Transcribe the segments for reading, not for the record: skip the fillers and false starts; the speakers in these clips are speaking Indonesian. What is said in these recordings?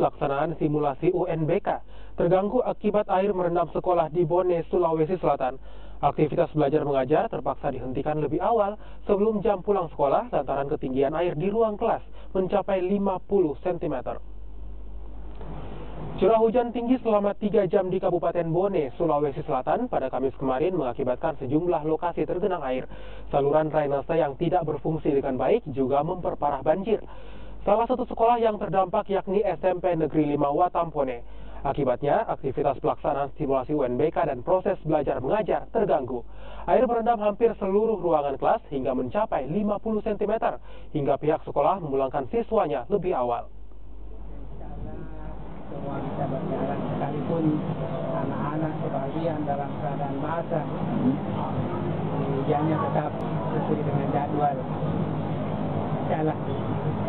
pelaksanaan simulasi UNBK terganggu akibat air merendam sekolah di Bone, Sulawesi Selatan. Aktivitas belajar mengajar terpaksa dihentikan lebih awal sebelum jam pulang sekolah lantaran ketinggian air di ruang kelas mencapai 50 cm. Curah hujan tinggi selama 3 jam di Kabupaten Bone, Sulawesi Selatan pada Kamis kemarin mengakibatkan sejumlah lokasi tergenang air. Saluran drainase yang tidak berfungsi dengan baik juga memperparah banjir. Salah satu sekolah yang terdampak yakni SMP Negeri 5 Watampone. Akibatnya, aktivitas pelaksanaan simulasi UNBK dan proses belajar mengajar terganggu. Air merendam hampir seluruh ruangan kelas hingga mencapai 50 cm, hingga pihak sekolah memulangkan siswanya lebih awal. Semua bisa berjalan sekalipun anak-anak sebagian dalam keadaan basah, ujiannya tetap sesuai dengan jadwal. Insyaallah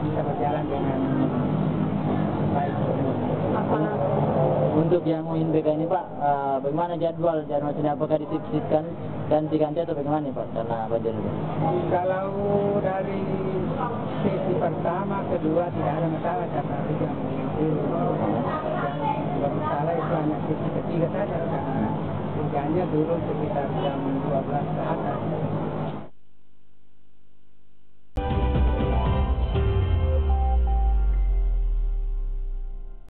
bisa berjalan dengan baik. Untuk yang UNBK ini Pak, bagaimana jadwal ini, apakah disisipkan dan diganti atau bagaimana Pak karena banjir itu? Kalau dari sesi pertama, kedua tidak ada masalah karena tidak yang masalah itu hanya sesi ketiga saja karena hujannya dulu sekitar jam 12 ke atas.